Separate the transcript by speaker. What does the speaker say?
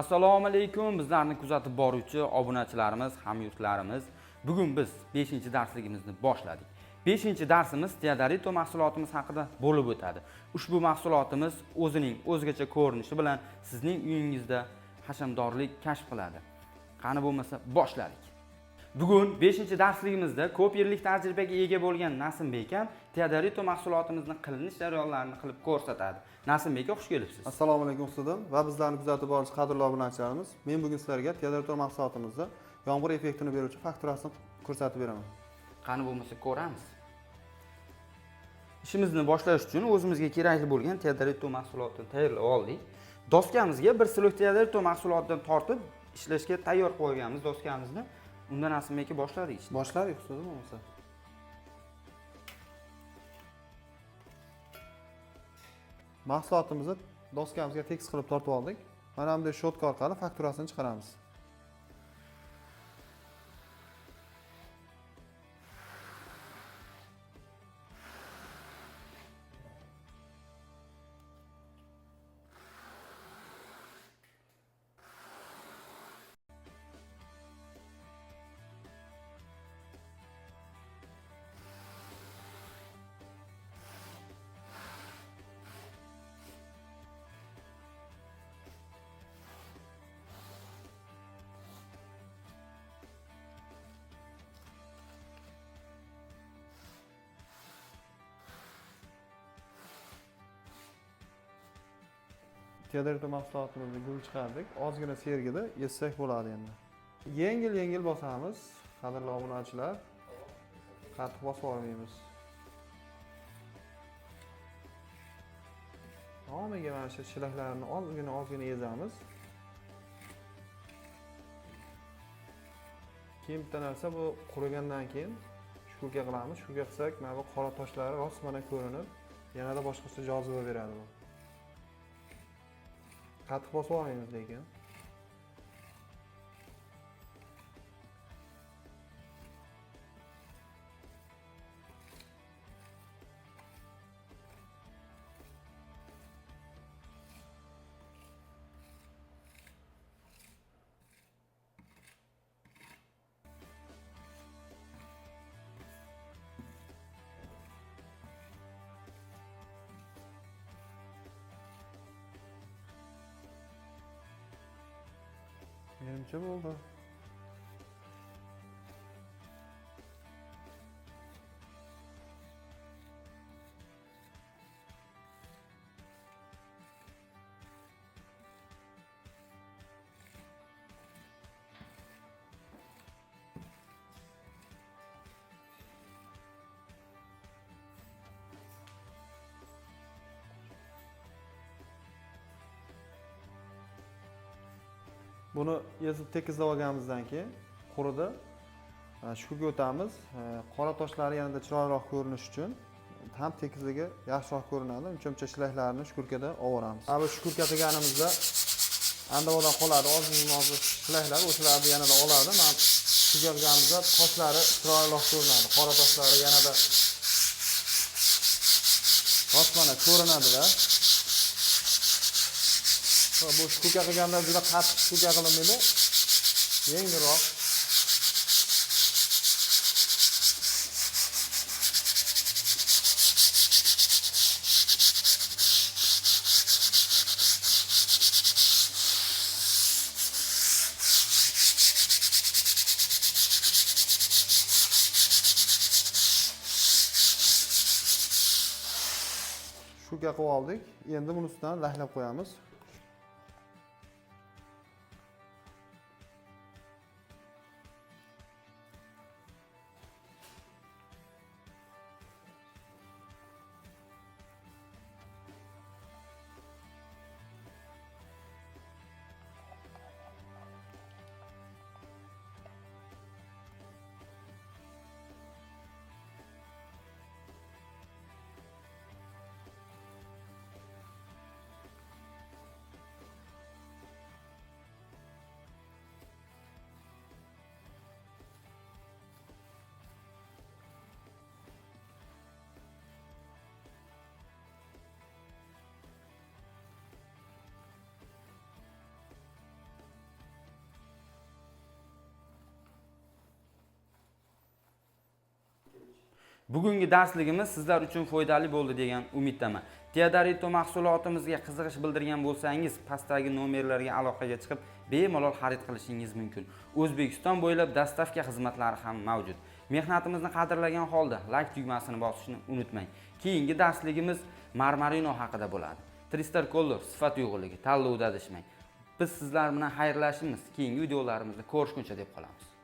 Speaker 1: Assalomu alaykum, bizlarni kuzatib boruvchi obunachilarimiz, hamyurtlarimiz. Bugun biz 5-darsligimizni boshladik. 5-darsimiz Teodorito mahsulotimiz haqida bo'lib o'tadi. Ushbu mahsulotimiz o'zining o'zgacha ko'rinishi bilan sizning uyingizda hashamdorlik kashf qiladi. Qani bo'lmasa boshladik. Bugun 5-darsligimizda ko'p yillik tajribaga ega bo'lgan Nasimbek ham Teodorito mahsulotimizni qilinish jarayonlarini qilib ko'rsatadi. Nasimbek, xush kelibsiz.
Speaker 2: Assalomu alaykum ustodim va bizlarni kuzatib boruvchi qadrli obunachilarimiz. Men bugun sizlarga Teodorito mahsulotimizda yomg'ir effektini beruvchi fakturasini ko'rsatib beraman.
Speaker 1: Qani bo'lmasa ko'ramiz. Ishimizni boshlash uchun o'zimizga kerakli bo'lgan Teodorito mahsulotini tayyorlab oldik. Doskamizga bir slok Teodorito mahsulotidan tortib ishlashga tayyor qo'yganmiz doskamizni. Undan Nasimbekka boshladik.
Speaker 2: Boshladik ustodim bo'lmasa. Mahsulotimizni doskamizga tekis qilib tortib oldik. Mana bunday shotka orqali fakturasini chiqaramiz. Teodorito mahsulotimizni gul chiqardik. Ozgina sergida yessak bo'ladi endi. Yengil bosamiz, qadrli obunachilar. Qattiq bosib olmaymiz. Tomiga mana shu shilaklarni ozgina ezamiz. Keyin bitta narsa, bu qurigandan keyin shkulka qilamiz. Shkulka qilsak, mana bu qora toshlari rostmana ko'rinib, yanada boshqacha joziba beradi bu. Qattiq bosib olmaymiz lekin. Menimcha bo'ldi. Buni ezib tekizlab olganimizdan keyin quridi. Shkulga o'tamiz. Qora toshlari yanada chiroyliroq ko'rinish uchun ham tekizligi yaxshiroq ko'rinadi. Uncha shlaklarni shkulkada olamiz. Mana bu shkulka qilganimizda andavodan qoladi, ozgina shlaklar, o'shalarni yanada oladi. Mana shkulga qilganimizda toshlari chiroyliroq ko'rinadi. Qora toshlari yanada rostmana ko'rinadi-da. Bu shkulka qilganda juda qattiq shkulka qilinmaydi. Yengilroq. Shkulka qilib oldik. Endi buni ustidan lahlab qo'yamiz.
Speaker 1: Bugungi darsligimiz sizlar uchun foydali bo'ldi degan umiddaman. Teodorito mahsulotimizga qiziqish bildirgan bo'lsangiz, pastdagi nomerlarga aloqaga chiqib, bemalol xarid qilishingiz mumkin. O'zbekiston bo'ylab dastavka xizmatlari ham mavjud. Mehnatimizni qadrlagan holda like tugmasini bosishni unutmang. Keyingi darsligimiz marmarino haqida bo'ladi. Tristar Color sifat uyg'unligi tanlovda adashmang. Biz sizlar bilan xayrlashamiz. Keyingi videolarimizda ko'rishguncha deb qolamiz.